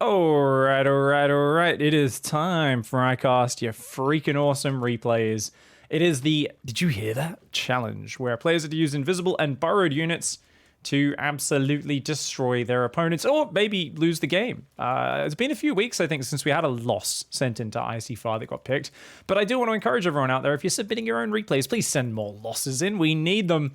Alright. It is time for iCast, your freaking awesome replays. It is the, did you hear that? Challenge, where players are to use invisible and burrowed units to absolutely destroy their opponents, or maybe lose the game. It's been a few weeks, I think, since we had a loss sent into ICYFAR that got picked. But I do want to encourage everyone out there, if you're submitting your own replays, please send more losses in. We need them.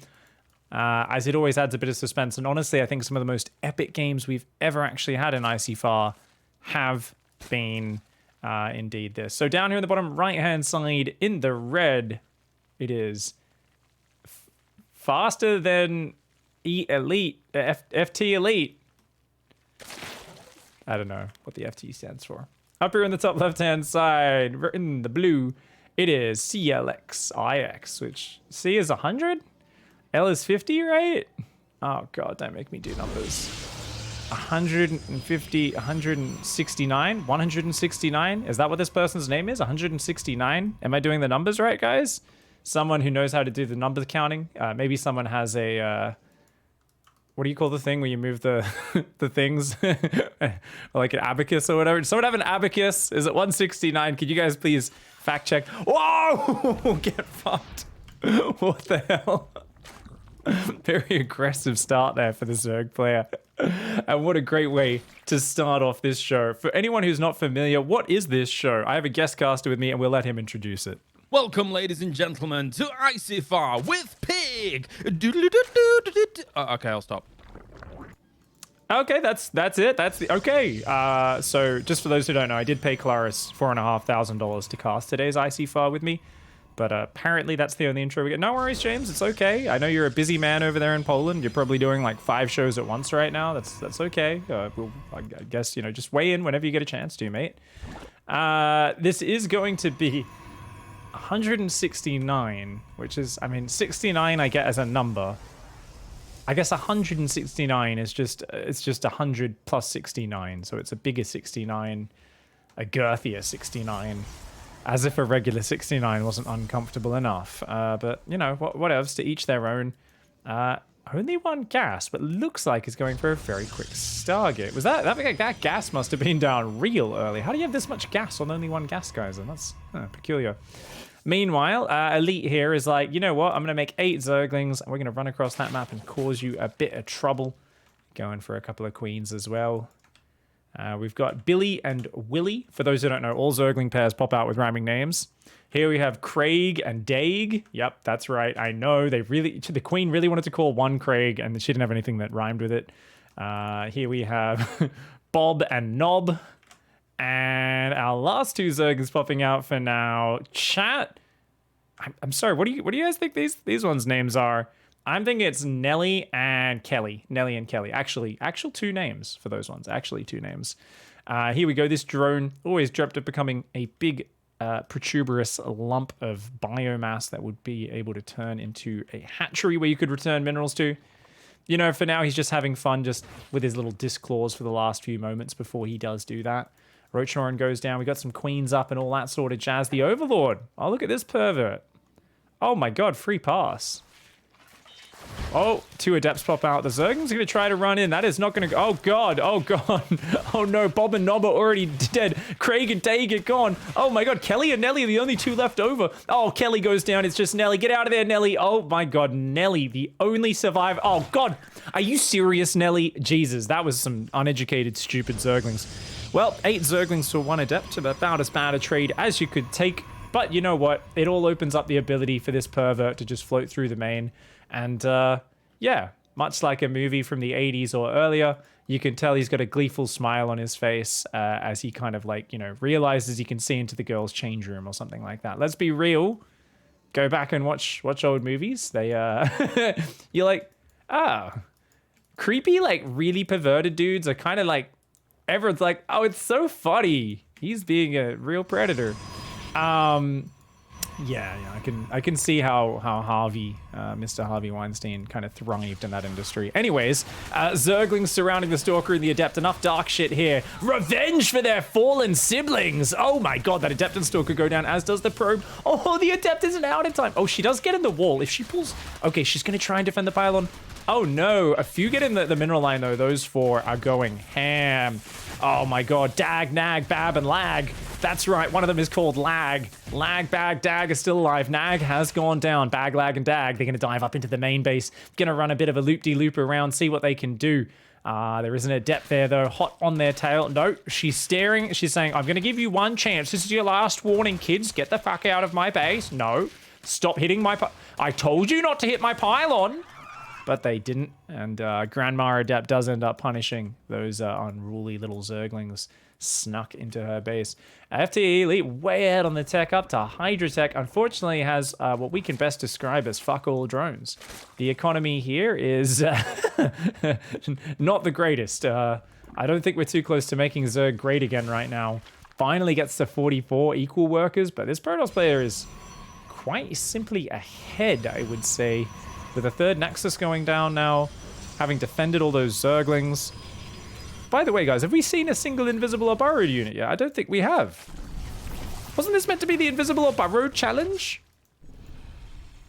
As it always adds a bit of suspense. And honestly, I think some of the most epic games we've ever actually had in ICYFAR have been indeed this. So down here in the bottom right-hand side, in the red, it is faster than Elite, FT Elite. I don't know what the FT stands for. Up here in the top left-hand side, in the blue, it is CLXIX, which C is 100? L is 50, right? Oh god, don't make me do numbers. 150, 169, 169? Is that what this person's name is? 169? Am I doing the numbers right, guys? Someone who knows how to do the number counting. Maybe someone has a, what do you call the thing where you move the the things? Like an abacus or whatever. Does someone have an abacus? Is it 169? Could you guys please fact check? Whoa! Get fucked. What the hell? Very aggressive start there for the Zerg player. And what a great way to start off this show. For anyone who's not familiar, what is this show? I have a guest caster with me and we'll let him introduce it. Welcome, ladies and gentlemen, to ICYFAR with Pig. Okay, I'll stop. Okay, that's it. That's the okay. So just for those who don't know, I did pay Claris $4,500 to cast today's ICYFAR with me. But apparently that's the only intro we get. No worries, James. It's okay. I know you're a busy man over there in Poland. You're probably doing like 5 shows at once right now. That's okay. I guess, you know, just weigh in whenever you get a chance to, mate. This is going to be 169, which is, I mean, 69 I get as a number. I guess 169 is just, it's just 100 plus 69. So it's a bigger 69, a girthier 69. As if a regular 69 wasn't uncomfortable enough. But, you know, what else? To each their own. Only one gas, but looks like it's going for a very quick Stargate. Was that gas must have been down real early. How do you have this much gas on only one gas geyser? That's peculiar. Meanwhile, Elite here is like, you know what? I'm going to make 8 Zerglings, and we're going to run across that map and cause you a bit of trouble. Going for a couple of queens as well. We've got Billy and Willie. For those who don't know, all Zergling pairs pop out with rhyming names. Here we have Craig and Daig. Yep, that's right. I know the queen really wanted to call one Craig, and she didn't have anything that rhymed with it. Here we have Bob and Nob. And our last 2 Zerglings popping out for now. Chat. I'm sorry. What do you guys think these ones' names are? I'm thinking it's Nelly and Kelly. Nelly and Kelly. Actual 2 names for those ones. Actually 2 names. Here we go. This drone always dreamt of becoming a big protuberous lump of biomass that would be able to turn into a hatchery where you could return minerals to. You know, for now, he's just having fun just with his little disc claws for the last few moments before he does do that. Roachnoran goes down. We got some queens up and all that sort of jazz. The Overlord. Oh, look at this pervert. Oh my god, free pass. Oh, 2 adepts pop out. The Zergling's going to try to run in. That is not going to go. Oh, God. Oh, God. Oh, no. Bob and Nob are already dead. Craig and Daig are gone. Oh, my God. Kelly and Nelly are the only 2 left over. Oh, Kelly goes down. It's just Nelly. Get out of there, Nelly. Oh, my God. Nelly, the only survivor. Oh, God. Are you serious, Nelly? Jesus, that was some uneducated, stupid Zerglings. Well, 8 Zerglings for 1 adept. About as bad a trade as you could take. But you know what? It all opens up the ability for this pervert to just float through the main. And, yeah, much like a movie from the 80s or earlier, you can tell he's got a gleeful smile on his face as he kind of like, you know, realizes he can see into the girls' change room or something like that. Let's be real. Go back and watch old movies. They, you're like, creepy, like really perverted dudes are kind of like, everyone's like, oh, it's so funny. He's being a real predator. Yeah, I can see how Harvey, Mr. Harvey Weinstein kind of thrived in that industry. Anyways, Zerglings surrounding the Stalker and the Adept. Enough dark shit here. Revenge for their fallen siblings. Oh my god, that Adept and Stalker go down, as does the Probe. Oh, the Adept isn't out in time. Oh, she does get in the wall. If she pulls... Okay, she's going to try and defend the pylon. Oh no, a few get in the mineral line though. Those 4 are going ham. Oh my god, Dag, Nag, Bab, and Lag. That's right, one of them is called Lag. Lag, Bag, Dag is still alive. Nag has gone down. Bag, Lag, and Dag, they're going to dive up into the main base. Going to run a bit of a loop-de-loop around, see what they can do. There isn't a depth there, though. Hot on their tail. No, she's staring. She's saying, I'm going to give you one chance. This is your last warning, kids. Get the fuck out of my base. No. Stop hitting my... I told you not to hit my pylon. But they didn't. And Grandma Adept does end up punishing those unruly little zerglings snuck into her base. FTE Elite way ahead on the tech, up to Hydra Tech. Unfortunately has what we can best describe as fuck all drones. The economy here is not the greatest. I don't think we're too close to making Zerg great again right now. Finally gets to 44 equal workers, but this Protoss player is quite simply ahead, I would say. With a third Nexus going down now, having defended all those Zerglings. By the way, guys, have we seen a single invisible or burrowed unit yet? I don't think we have. Wasn't this meant to be the invisible or burrowed challenge?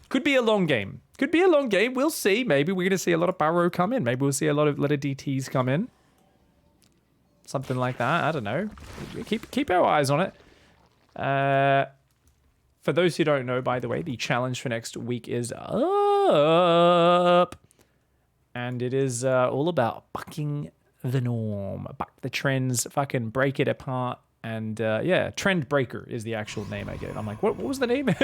Could be a long game. Could be a long game. We'll see. Maybe we're going to see a lot of burrow come in. Maybe we'll see a lot of DTs come in. Something like that. I don't know. Keep our eyes on it. For those who don't know, by the way, the challenge for next week is up. And it is all about bucking the norm. Buck the trends, fucking break it apart. And yeah, Trend Breaker is the actual name I get. I'm like, what was the name?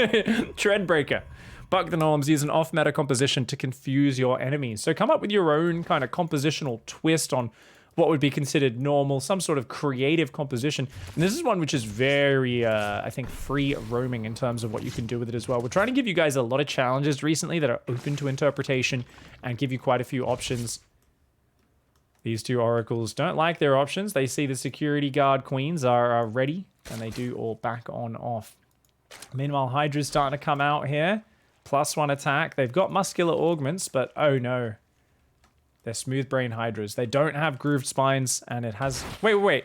Trend Breaker. Buck the norms, use an off-meta composition to confuse your enemies. So come up with your own kind of compositional twist on what would be considered normal, some sort of creative composition. And this is one which is very, I think, free roaming in terms of what you can do with it as well. We're trying to give you guys a lot of challenges recently that are open to interpretation and give you quite a few options. These two oracles don't like their options. They see the security guard queens are ready, and they do all back on off. Meanwhile, Hydra's starting to come out here. +1 attack. They've got muscular augments, but oh no. They're smooth brain Hydras. They don't have grooved spines, and it has... Wait.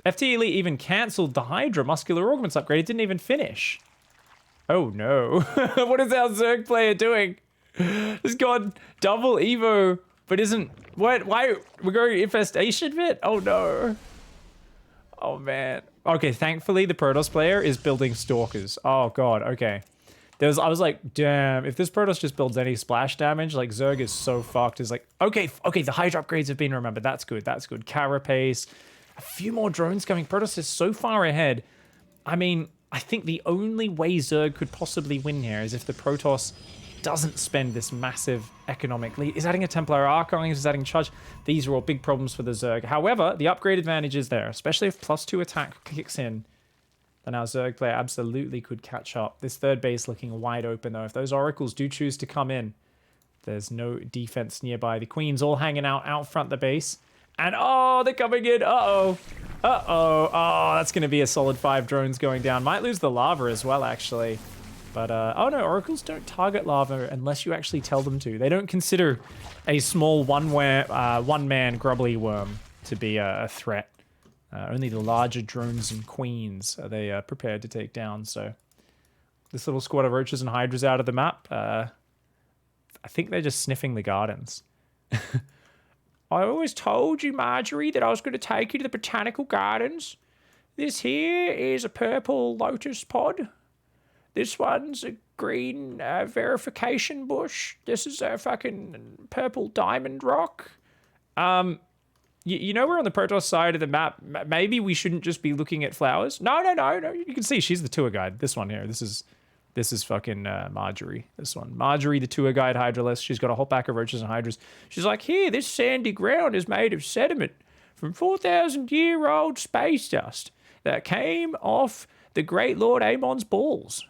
FT Elite even cancelled the Hydra muscular augments upgrade. It didn't even finish. Oh no. What is our Zerg player doing? He's gone double Evo, but isn't... What? Why? We're going infestation bit? Oh no. Oh man. Okay, thankfully the Protoss player is building Stalkers. Oh god, okay. I was like, damn, if this Protoss just builds any splash damage, like Zerg is so fucked. It's like, okay, the Hydra upgrades have been remembered. That's good. Carapace. A few more drones coming. Protoss is so far ahead. I mean, I think the only way Zerg could possibly win here is if the Protoss doesn't spend this massive economic lead. Is adding a Templar Archives, is adding charge. These are all big problems for the Zerg. However, the upgrade advantage is there, especially if +2 attack kicks in. Then our Zerg player absolutely could catch up. This third base looking wide open, though. If those oracles do choose to come in, there's no defense nearby. The queens all hanging out front the base. And, oh, they're coming in. Uh-oh. Oh, that's going to be a solid 5 drones going down. Might lose the lava as well, actually. But, oh no, oracles don't target lava unless you actually tell them to. They don't consider a small one-man grubbly worm to be a threat. Only the larger drones and queens are they prepared to take down. So this little squad of roaches and hydras out of the map, I think they're just sniffing the gardens. I always told you, Marjorie, that I was going to take you to the botanical gardens. This here is a purple lotus pod. This one's a green verification bush. This is a fucking purple diamond rock. You know we're on the Protoss side of the map. Maybe we shouldn't just be looking at flowers. No. You can see she's the tour guide. This one here. This is fucking Marjorie. This one. Marjorie, the tour guide hydralist. She's got a whole pack of roaches and hydras. She's like, here, this sandy ground is made of sediment from 4,000-year-old space dust that came off the Great Lord Amon's balls.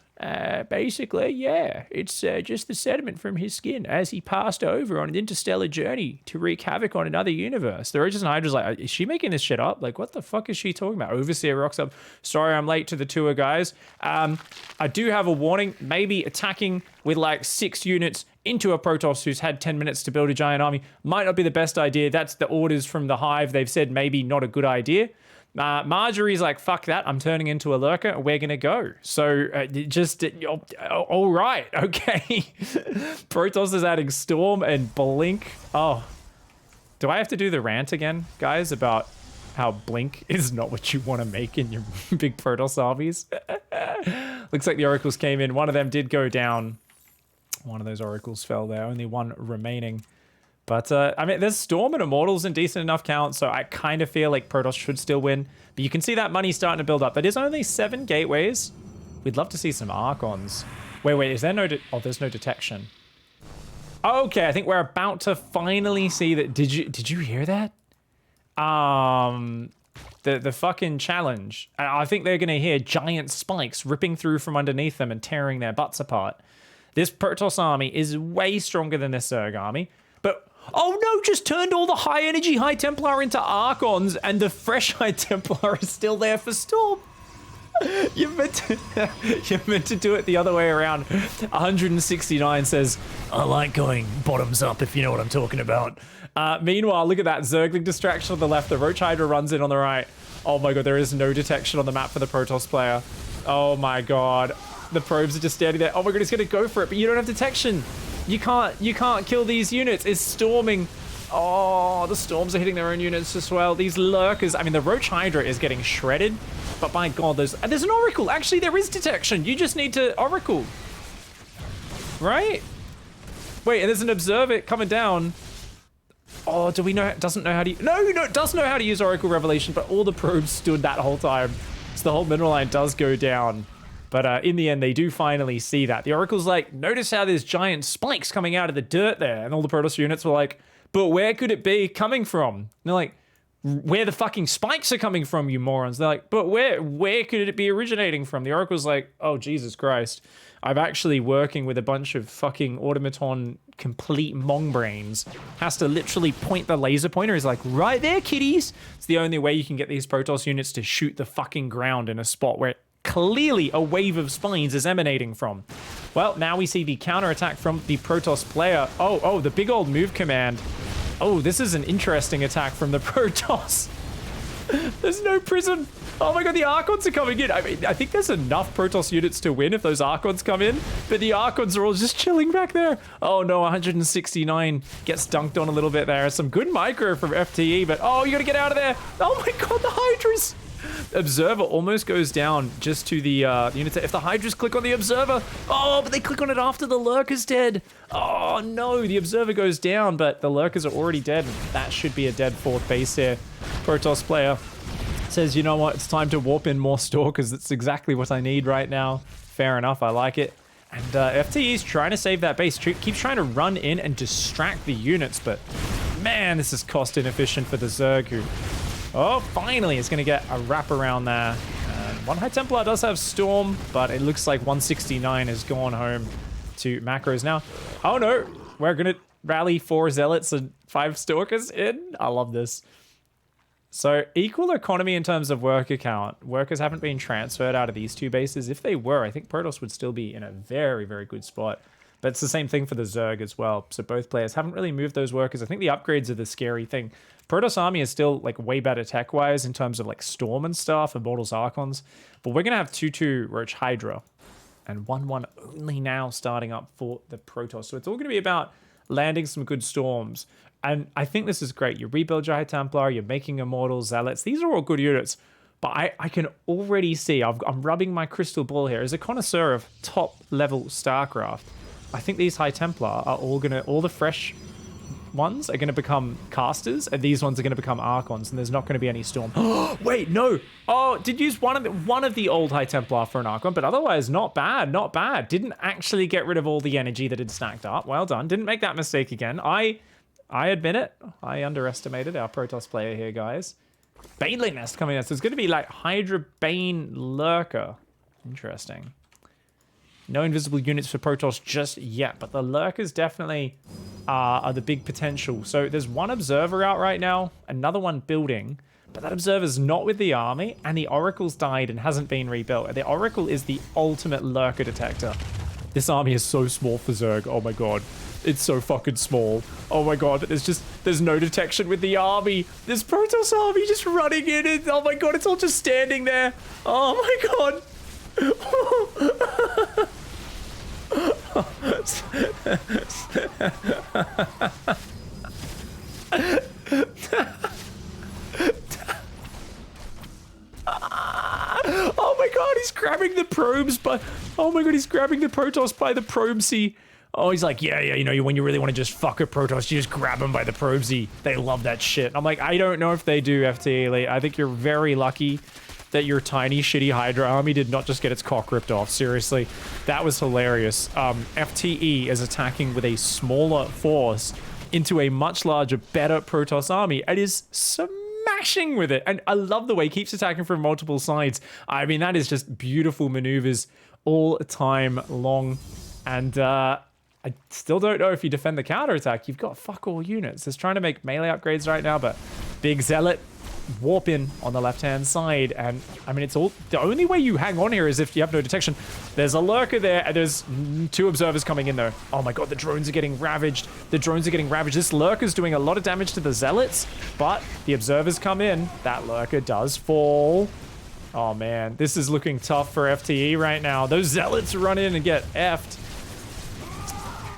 Basically, yeah, it's just the sediment from his skin as he passed over on an interstellar journey to wreak havoc on another universe. The Roaches and Hydra's like, is she making this shit up? Like, what the fuck is she talking about? Overseer rocks up. Sorry, I'm late to the tour, guys. I do have a warning. Maybe attacking with like 6 units into a Protoss who's had 10 minutes to build a giant army might not be the best idea. That's the orders from the Hive. They've said maybe not a good idea. Marjorie's like, fuck that, I'm turning into a lurker, we're gonna go. So, all right, okay. Protoss is adding Storm and Blink. Oh, do I have to do the rant again, guys, about how Blink is not what you want to make in your big Protoss armies. Looks like the Oracles came in. One of them did go down. One of those Oracles fell there. Only one remaining. But, I mean, there's Storm and Immortals in decent enough count, so I kind of feel like Protoss should still win. But you can see that money starting to build up. There is only 7 gateways. We'd love to see some Archons. Wait, is there no... oh, there's no detection. Okay, I think we're about to finally see that... Did you hear that? The fucking challenge. I think they're going to hear giant spikes ripping through from underneath them and tearing their butts apart. This Protoss army is way stronger than this Zerg army. But... oh no, just turned all the high energy High Templar into Archons and the fresh High Templar is still there for Storm. You're meant to do it the other way around. 169 says, I like going bottoms up if you know what I'm talking about. Meanwhile, look at that Zergling distraction on the left. The Roach Hydra runs in on the right. Oh my god, there is no detection on the map for the Protoss player. Oh my god. The probes are just standing there. Oh my god, he's gonna go for it, but you don't have detection. You can't kill these units. It's storming. Oh, the storms are hitting their own units as well. These lurkers, I mean, the Roach Hydra is getting shredded, but my god, there's an Oracle. Actually, there is detection. You just need to Oracle. Right? Wait, and there's an Observer coming down. Oh, do we know, doesn't know how to, no, it does know how to use Oracle Revelation, but all the probes stood that whole time. So the whole mineral line does go down. But in the end, they do finally see that. The Oracle's like, notice how there's giant spikes coming out of the dirt there. And all the Protoss units were like, but where could it be coming from? And they're like, where the fucking spikes are coming from, you morons. They're like, but where could it be originating from? The Oracle's like, oh, Jesus Christ. I'm actually working with a bunch of fucking automaton complete mong brains. Has to literally point the laser pointer. He's like, right there, kiddies. It's the only way you can get these Protoss units to shoot the fucking ground in a spot where clearly a wave of spines is emanating from. Well, now we see the counterattack from the Protoss player. Oh, the big old move command. Oh, this is an interesting attack from the Protoss. There's no prism. Oh my god, the Archons are coming in. I mean, I think there's enough Protoss units to win if those Archons come in, but the Archons are all just chilling back there. Oh no, 169 gets dunked on a little bit there. Some good micro from FTE, but oh, you gotta get out of there. Oh my god, the Hydras. Observer almost goes down just to the unit. If the Hydras click on the Observer, oh, but they click on it after the Lurker's dead. Oh no, the Observer goes down, but the Lurkers are already dead. That should be a dead fourth base here. Protoss player says, you know what, it's time to warp in more Stalkers. That's exactly what I need right now. Fair enough, I like it. And FTE's trying to save that base. Keeps trying to run in and distract the units, but man, this is cost inefficient for the Zerg who... oh, finally, it's going to get a wrap around there. One High Templar does have Storm, but it looks like 169 has gone home to macros now. Oh no, we're going to rally 4 Zealots and 5 Stalkers in. I love this. So equal economy in terms of worker count. Workers haven't been transferred out of these 2 bases. If they were, I think Protoss would still be in a very, very good spot. But it's the same thing for the Zerg as well. So both players haven't really moved those workers. I think the upgrades are the scary thing. Protoss army is still like way better tech-wise in terms of like Storm and stuff, Immortals, Archons. But we're going to have 2-2 Roach Hydra and 1-1 only now starting up for the Protoss. So it's all going to be about landing some good Storms. And I think this is great. You rebuild your High Templar, you're making Immortals, Zealots. These are all good units. But I can already see, I'm rubbing my crystal ball here. As a connoisseur of top-level StarCraft, I think these High Templar are all the fresh ones are gonna become casters, and these ones are gonna become Archons, and there's not gonna be any Storm. Wait, no. Oh, did use one of the old High Templar for an Archon, but otherwise not bad, not bad. Didn't actually get rid of all the energy that had stacked up. Well done. Didn't make that mistake again. I admit it. I underestimated our Protoss player here, guys. Baneling Nest coming in. So it's gonna be like Hydra Bane Lurker. Interesting. No invisible units for Protoss just yet, but the Lurkers definitely are the big potential. So there's one Observer out right now, another one building, but that Observer's not with the army, and the Oracle's died and hasn't been rebuilt. The Oracle is the ultimate Lurker detector. This army is so small for Zerg. Oh my god. It's so fucking small. Oh my god, there's no detection with the army. This Protoss army just running in, and oh my god, it's all just standing there. Oh my god. Oh my god, he's grabbing the probes, but oh my god, he's grabbing the protoss by the probesy. Oh, he's like, yeah, you know, when you really want to just fuck a protoss, you just grab them by the probesy. They love that shit. I'm like, I don't know if they do, FTE Elite. I think you're very lucky that your tiny, shitty Hydra army did not just get its cock ripped off. Seriously, that was hilarious. FTE is attacking with a smaller force into a much larger, better Protoss army and is smashing with it. And I love the way he keeps attacking from multiple sides. I mean, that is just beautiful maneuvers all time long. And I still don't know if you defend the counterattack. You've got fuck all units. It's trying to make melee upgrades right now, but Big Zealot warp in on the left-hand side, and I mean, it's all the only way you hang on here is if you have no detection. There's a lurker there, and there's 2 observers coming in though. Oh my god, the drones are getting ravaged. The drones are getting ravaged. This lurker's doing a lot of damage to the zealots, but the observers come in. That lurker does fall. Oh man, this is looking tough for FTE right now. Those zealots run in and get effed.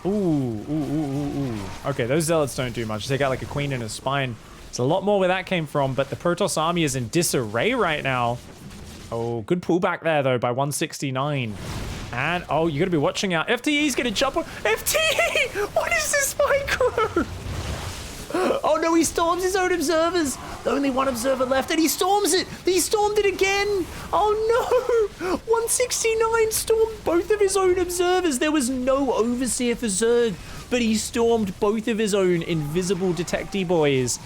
Ooh. Okay, those zealots don't do much. Take out like a queen and a spine. There's a lot more where that came from, but the Protoss army is in disarray right now. Oh, good pullback there, though, by 169. And, oh, you got to be watching out. FTE's going to jump on... FTE! What is this micro? Oh, no, he storms his own observers. Only one observer left, and he storms it. He stormed it again. Oh, no. 169 stormed both of his own observers. There was no overseer for Zerg, but he stormed both of his own invisible detectee boys.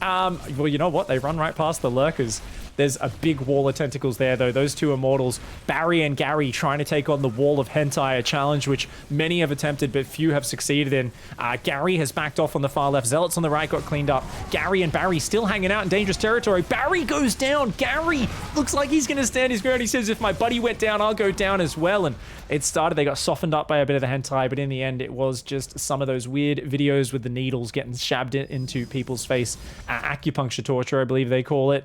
Well, you know what? They run right past the lurkers. There's a big wall of tentacles there, though. Those 2 immortals, Barry and Gary, trying to take on the wall of hentai, a challenge which many have attempted, but few have succeeded in. Gary has backed off on the far left. Zealots on the right got cleaned up. Gary and Barry still hanging out in dangerous territory. Barry goes down. Gary looks like he's going to stand his ground. He says, if my buddy went down, I'll go down as well. And it started, they got softened up by a bit of the hentai, but in the end, it was just some of those weird videos with the needles getting shabbed into people's face. Acupuncture torture, I believe they call it.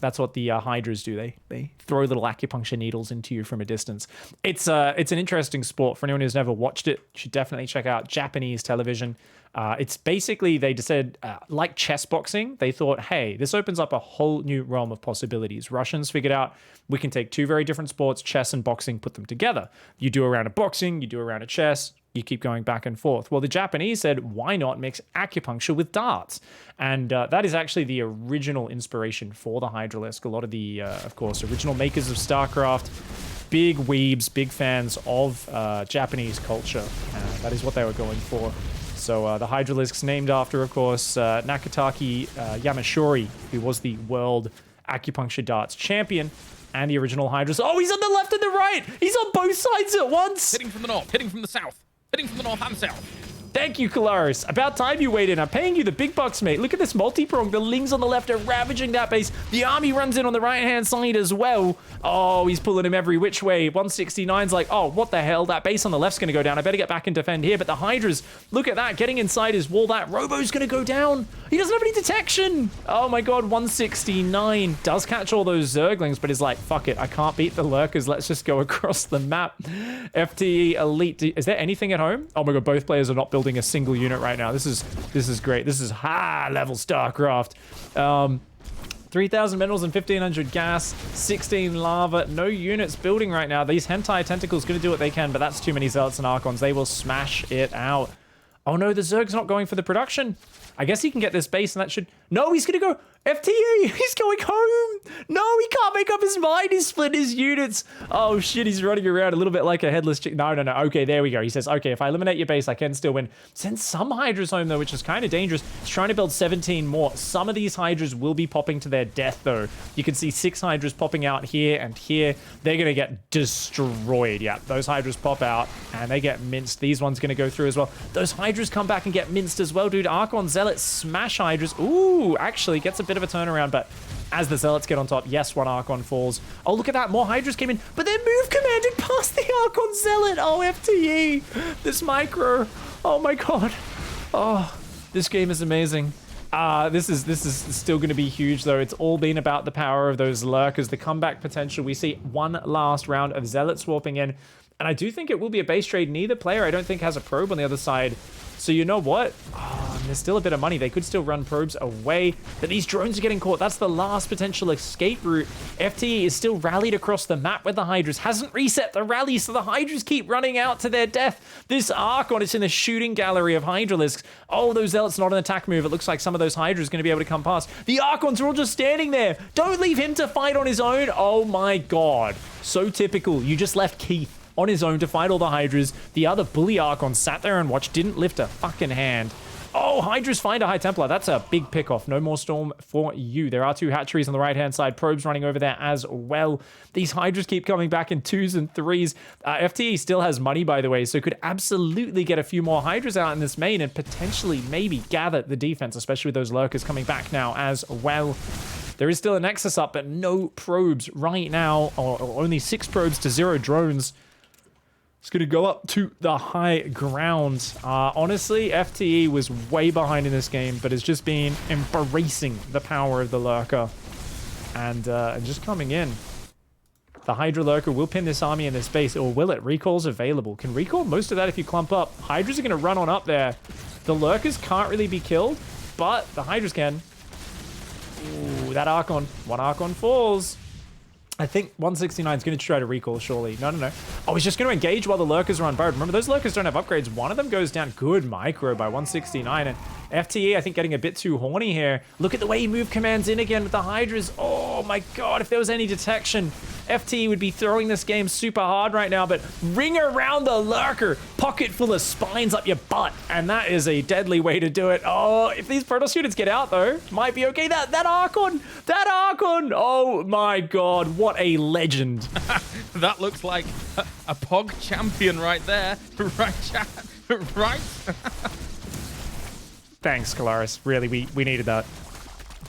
That's what the Hydras do. They throw little acupuncture needles into you from a distance. It's an interesting sport. For anyone who's never watched it, you should definitely check out Japanese television. It's basically, they just said, like chess boxing, they thought, hey, this opens up a whole new realm of possibilities. Russians figured out we can take 2 very different sports, chess and boxing, put them together. You do a round of boxing, you do a round of chess, you keep going back and forth. Well, the Japanese said, why not mix acupuncture with darts? And that is actually the original inspiration for the Hydralisk. A lot of the, of course, original makers of StarCraft, big weebs, big fans of Japanese culture. That is what they were going for. So the Hydralisk's named after, of course, Nakataki Yamashori, who was the world acupuncture darts champion. And the original Hydras. Oh, he's on the left and the right! He's on both sides at once! Hitting from the north, hitting from the south. Hitting from the north and south. Thank you, Kalaris. About time you weighed in. I'm paying you the big bucks, mate. Look at this multi-prong. The Lings on the left are ravaging that base. The army runs in on the right-hand side as well. Oh, he's pulling him every which way. 169's like, oh, what the hell? That base on the left's going to go down. I better get back and defend here. But the Hydras, look at that, getting inside his wall. That Robo's going to go down. He doesn't have any detection. Oh my god, 169 does catch all those Zerglings, but is like, fuck it. I can't beat the Lurkers. Let's just go across the map. FTE Elite. Is there anything at home? Oh my god, both players are not building a single unit right now. This is great. This is high level StarCraft. 3,000 minerals and 1,500 gas, 16 lava, no units building right now. These hentai tentacles gonna do what they can, but that's too many zealots and archons. They will smash it out. Oh no, the Zerg's not going for the production. I guess he can get this base and that should... No, he's gonna go... FTE! He's going home! No, he can't make up his mind. He's split his units. Oh shit, he's running around a little bit like a headless chick. No. Okay, there we go. He says, okay, if I eliminate your base, I can still win. Send some Hydras home though, which is kind of dangerous. He's trying to build 17 more. Some of these Hydras will be popping to their death though. You can see 6 Hydras popping out here and here. They're gonna get destroyed. Yeah, those Hydras pop out and they get minced. These ones gonna go through as well. Those Hydras come back and get minced as well, dude. Archon Zealots smash Hydras. Ooh, actually gets a bit of a turnaround, but as the Zealots get on top, yes, one Archon falls. Oh, look at that. More Hydras came in, but they're move commanded past the Archon Zealot. Oh, FTE. This micro. Oh, my God. Oh, this game is amazing. This is still going to be huge, though. It's all been about the power of those Lurkers, the comeback potential. We see one last round of Zealots swapping in, and I do think it will be a base trade. Neither player, I don't think, has a probe on the other side. So you know what? Oh, and there's still a bit of money. They could still run probes away, but these drones are getting caught. That's the last potential escape route. FTE is still rallied across the map with the Hydras. Hasn't reset the rally, so the Hydras keep running out to their death. This Archon is in the shooting gallery of Hydralisks. Oh, those Zealots not an attack move. It looks like some of those Hydras are going to be able to come past. The Archons are all just standing there. Don't leave him to fight on his own. Oh my god. So typical. You just left Keith on his own to fight all the Hydras. The other bully Archon sat there and watched, didn't lift a fucking hand. Oh, Hydras find a High Templar. That's a big pick-off. No more Storm for you. There are 2 hatcheries on the right-hand side. Probes running over there as well. These Hydras keep coming back in 2s and 3s. FTE still has money, by the way, so could absolutely get a few more Hydras out in this main and potentially maybe gather the defense, especially with those Lurkers coming back now as well. There is still a Nexus up, but no probes right now, or only 6 probes to 0 drones. It's going to go up to the high ground. Honestly, FTE was way behind in this game, but has just been embracing the power of the Lurker and just coming in. The Hydra Lurker will pin this army in this base, or will it? Recall's available. Can recall most of that if you clump up. Hydras are going to run on up there. The Lurkers can't really be killed, but the Hydras can. Ooh, that Archon. 1 Archon falls. I think 169 is going to try to recall, surely. No. Oh, he's just going to engage while the Lurkers are unburrowed. Remember, those Lurkers don't have upgrades. One of them goes down. Good micro by 169. And FTE, I think, getting a bit too horny here. Look at the way he moved commands in again with the Hydras. Oh, my God. If there was any detection, FTE would be throwing this game super hard right now. But ring around the Lurker. Pocket full of spines up your butt. And that is a deadly way to do it. Oh, if these Protoss units get out, though, might be okay. That Archon. That Archon. Oh, my God. What a legend. That looks like a Pog champion right there. Right, chat? Right? Thanks, Kalaris. Really, we needed that.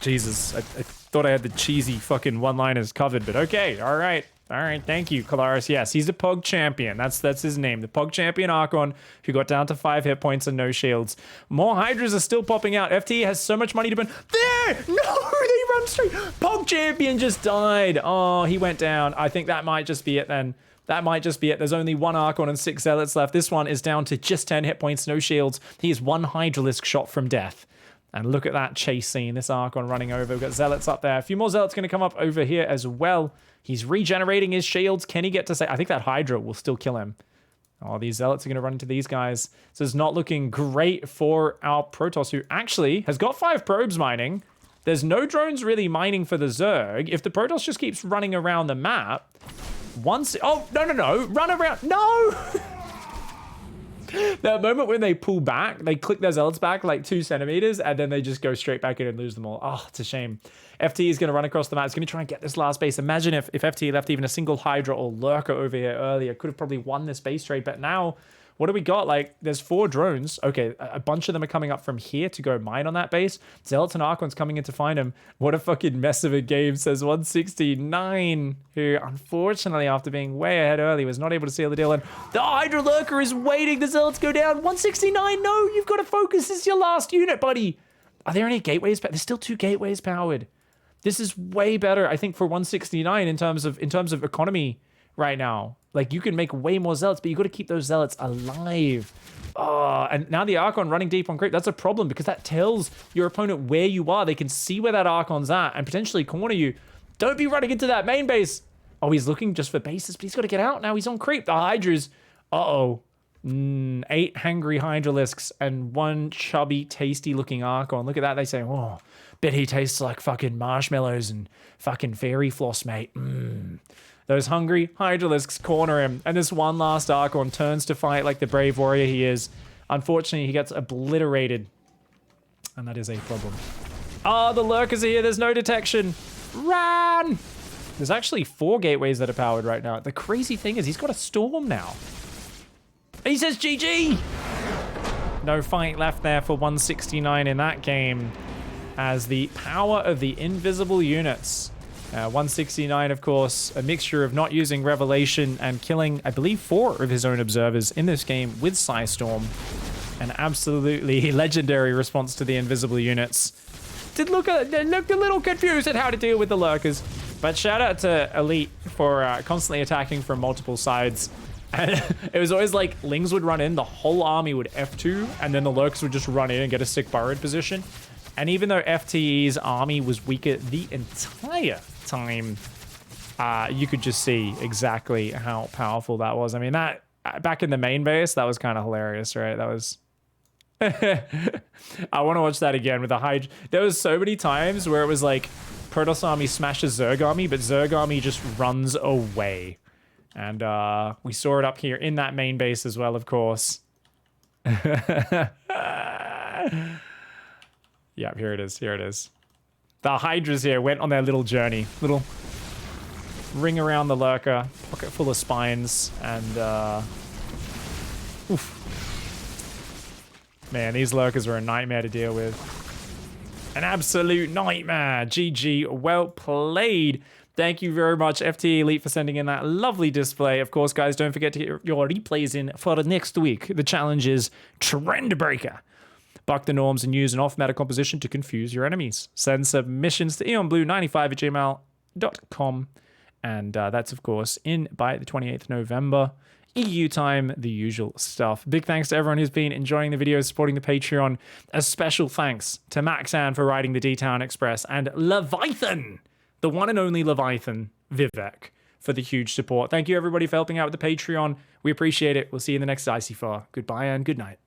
Jesus, I thought I had the cheesy fucking one-liners covered, but okay, all right. All right, thank you, Kalaris. Yes, he's a Pog champion. That's his name. The Pog champion Archon, who got down to 5 hit points and no shields. More Hydras are still popping out. FT has so much money to burn. There! No, they run straight. Pog champion just died. Oh, he went down. I think that might just be it then. That might just be it. There's only 1 Archon and 6 Zealots left. This one is down to just 10 hit points, no shields. He is 1 Hydralisk shot from death. And look at that chase scene. This Archon running over. We've got Zealots up there. A few more Zealots going to come up over here as well. He's regenerating his shields. Can he get to say? I think that Hydra will still kill him. Oh, these Zealots are going to run into these guys. So it's not looking great for our Protoss, who actually has got 5 probes mining. There's no drones really mining for the Zerg. If the Protoss just keeps running around the map, once... Oh, no. Run around. No! That moment when they pull back, they click their Zealots back like 2 centimeters, and then they just go straight back in and lose them all. Oh, it's a shame. FT is going to run across the map. It's going to try and get this last base. Imagine if FT left even a single Hydra or Lurker over here earlier. Could have probably won this base trade, but now... What do we got? Like, there's 4 drones. Okay, a bunch of them are coming up from here to go mine on that base. Zealots and Archons coming in to find him. What a fucking mess of a game, says 169, who, unfortunately, after being way ahead early, was not able to seal the deal. And the Hydra Lurker is waiting. The Zealots go down. 169, no, you've got to focus. This is your last unit, buddy. Are there any gateways? There's still 2 gateways powered. This is way better, I think, for 169 in terms of economy right now. Like, you can make way more Zealots, but you got to keep those Zealots alive. Oh, and now the Archon running deep on creep, that's a problem because that tells your opponent where you are. They can see where that Archon's at and potentially corner you. Don't be running into that main base. Oh, he's looking just for bases, but he's got to get out now. He's on creep. The Hydras. Uh-oh. 8 hangry Hydralisks and 1 chubby, tasty-looking Archon. Look at that. They say, oh, bet he tastes like fucking marshmallows and fucking fairy floss, mate. Those hungry Hydralisks corner him, and this one last Archon turns to fight like the brave warrior he is. Unfortunately, he gets obliterated, and that is a problem. Oh, the Lurkers are here. There's no detection. Run! There's actually 4 gateways that are powered right now. The crazy thing is he's got a storm now. He says GG! No fight left there for 169 in that game, as the power of the invisible units... 169, of course, a mixture of not using Revelation and killing, I believe, 4 of his own observers in this game with Psystorm. An absolutely legendary response to the invisible units. Looked a little confused at how to deal with the Lurkers. But shout out to Elite for constantly attacking from multiple sides. And it was always like Lings would run in, the whole army would F2, and then the Lurks would just run in and get a sick burrowed position. And even though FTE's army was weaker the entire time, you could just see exactly how powerful that was. I mean, that back in the main base, that was kind of hilarious, right? That was... I want to watch that again with the high... There was so many times where it was like Protoss army smashes Zerg army, but Zerg army just runs away. And we saw it up here in that main base as well, of course. Yep, here it is. Here it is. The Hydras here went on their little journey. Little ring around the lurker, pocket full of spines, and oof. Man, these lurkers were a nightmare to deal with. An absolute nightmare. GG, well played. Thank you very much, FT Elite, for sending in that lovely display. Of course, guys, don't forget to get your replays in for next week. The challenge is Trend Breaker. Buck the norms and use an off-meta composition to confuse your enemies. Send submissions to eonblue95@gmail.com. And that's, of course, in by the 28th November. EU time, the usual stuff. Big thanks to everyone who's been enjoying the videos, supporting the Patreon. A special thanks to Maxan for riding the D-Town Express, and Leviathan, the one and only Leviathan, Vivek, for the huge support. Thank you, everybody, for helping out with the Patreon. We appreciate it. We'll see you in the next ICYFAR. Goodbye and good night.